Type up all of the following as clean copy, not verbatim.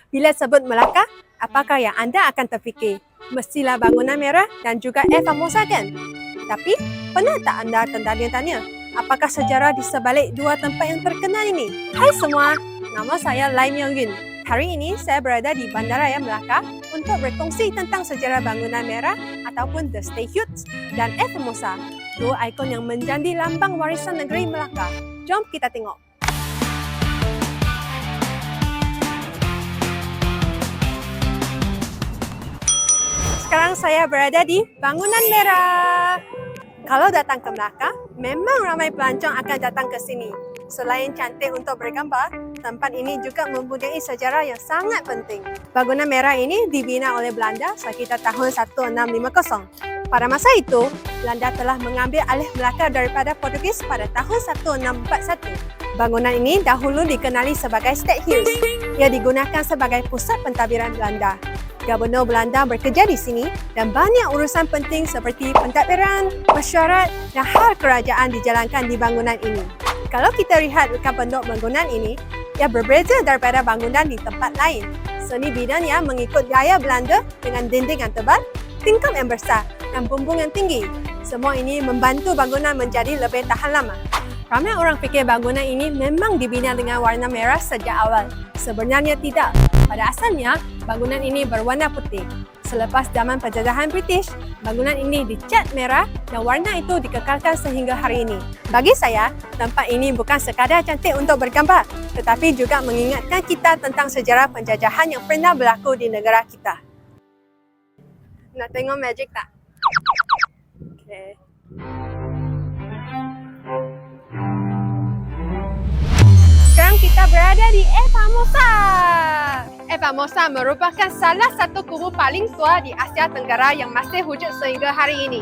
Bila sebut Melaka, apakah yang anda akan terfikir? Mestilah bangunan merah dan juga Air Formosa kan? Tapi, pernah tak anda tertanya-tanya, apakah sejarah di sebalik dua tempat yang terkenal ini? Hai semua, nama saya Lai Myung Yun. Hari ini saya berada di Bandaraya Melaka untuk berkongsi tentang sejarah bangunan merah ataupun The Stay Huts dan Air Formosa, dua ikon yang menjadi lambang warisan negeri Melaka. Jom kita tengok. Sekarang saya berada di Bangunan Merah. Kalau datang ke Melaka, memang ramai pelancong akan datang ke sini. Selain cantik untuk bergambar, tempat ini juga mempunyai sejarah yang sangat penting. Bangunan Merah ini dibina oleh Belanda sekitar tahun 1650. Pada masa itu, Belanda telah mengambil alih Melaka daripada Portugis pada tahun 1641. Bangunan ini dahulu dikenali sebagai State Hills. Ia digunakan sebagai pusat pentadbiran Belanda. Gubernur Belanda bekerja di sini dan banyak urusan penting seperti pentadbiran, mesyuarat dan hal kerajaan dijalankan di bangunan ini. Kalau kita lihat rekan penduduk bangunan ini, ia berbeza daripada bangunan di tempat lain. Seni binanya mengikut gaya Belanda dengan dinding yang tebal, tingkap yang besar dan bumbung yang tinggi. Semua ini membantu bangunan menjadi lebih tahan lama. Ramai orang fikir bangunan ini memang dibina dengan warna merah sejak awal. Sebenarnya tidak. Pada asalnya, bangunan ini berwarna putih. Selepas zaman penjajahan British, bangunan ini dicat merah dan warna itu dikekalkan sehingga hari ini. Bagi saya, tempat ini bukan sekadar cantik untuk bergambar, tetapi juga mengingatkan kita tentang sejarah penjajahan yang pernah berlaku di negara kita. Nak tengok magic tak? Okay. Sekarang kita berada di Air Formosa. Air Formosa merupakan salah satu kubu paling tua di Asia Tenggara yang masih wujud sehingga hari ini.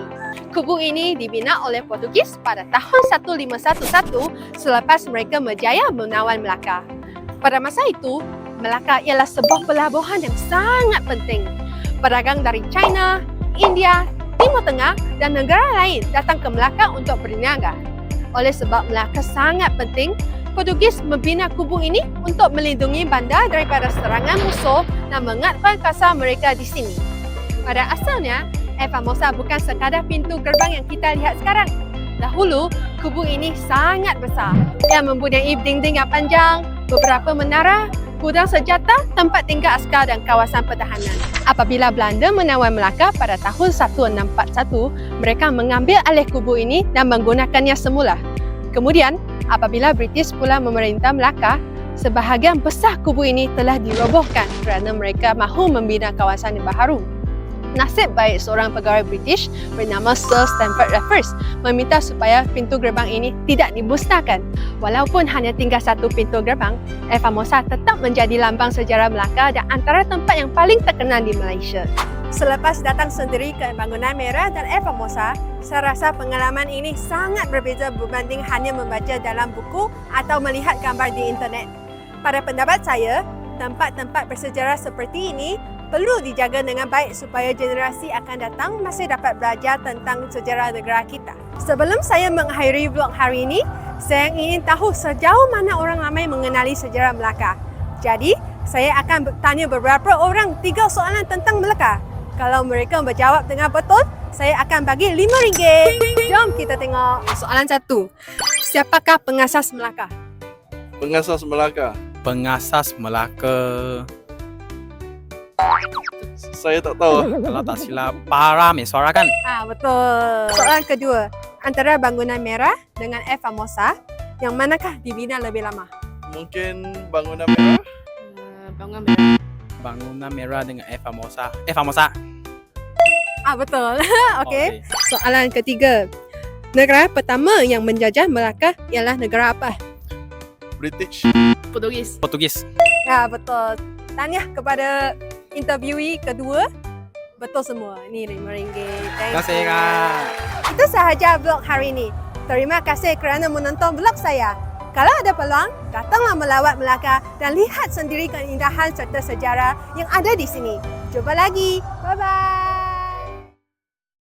Kubu ini dibina oleh Portugis pada tahun 1511 selepas mereka berjaya menawan Melaka. Pada masa itu, Melaka ialah sebuah pelabuhan yang sangat penting. Pedagang dari China, India, Timur Tengah dan negara lain datang ke Melaka untuk berniaga. Oleh sebab Melaka sangat penting, Portugis membina kubu ini untuk melindungi bandar daripada serangan musuh dan menguatkan kuasa mereka di sini. Pada asalnya, Air Formosa bukan sekadar pintu gerbang yang kita lihat sekarang. Dahulu, kubu ini sangat besar. Ia mempunyai dinding yang panjang, beberapa menara, gudang senjata, tempat tinggal askar dan kawasan pertahanan. Apabila Belanda menawan Melaka pada tahun 1641, mereka mengambil alih kubu ini dan menggunakannya semula. Kemudian, apabila British pula memerintah Melaka, sebahagian besar kubu ini telah dirobohkan kerana mereka mahu membina kawasan yang baharu. Nasib baik seorang pegawai British bernama Sir Stamford Raffles meminta supaya pintu gerbang ini tidak dimusnahkan. Walaupun hanya tinggal satu pintu gerbang, Air Formosa tetap menjadi lambang sejarah Melaka dan antara tempat yang paling terkenal di Malaysia. Selepas datang sendiri ke Bangunan Merah dan Air Formosa, saya rasa pengalaman ini sangat berbeza berbanding hanya membaca dalam buku atau melihat gambar di internet. Pada pendapat saya, tempat-tempat bersejarah seperti ini perlu dijaga dengan baik supaya generasi akan datang masih dapat belajar tentang sejarah negara kita. Sebelum saya mengakhiri vlog hari ini, saya ingin tahu sejauh mana orang ramai mengenali sejarah Melaka. Jadi, saya akan bertanya beberapa orang 3 soalan tentang Melaka. Kalau mereka menjawab dengan betul, saya akan bagi RM5. Jom kita tengok soalan 1. Siapakah pengasas Melaka? Pengasas Melaka. Pengasas Melaka. Saya tak tahu. Kalau tak silap, para Meswara kan? Betul. Soalan kedua. Antara Bangunan Merah dengan Air Formosa, yang manakah dibina lebih lama? Mungkin Bangunan Merah. Bangunan Merah. Bangunan Merah dengan Air Formosa. Air Formosa. Betul. Okey. Soalan ketiga. Negara pertama yang menjajah Melaka ialah negara apa? British. Portugis. Portugis. Betul. Tahniah kepada interviewee kedua. Betul semua. Ni RM5. Terima kasih Kak. Itu sahaja vlog hari ini. Terima kasih kerana menonton vlog saya. Kalau ada peluang, datanglah melawat Melaka dan lihat sendiri keindahan serta sejarah yang ada di sini. Jumpa lagi. Bye-bye.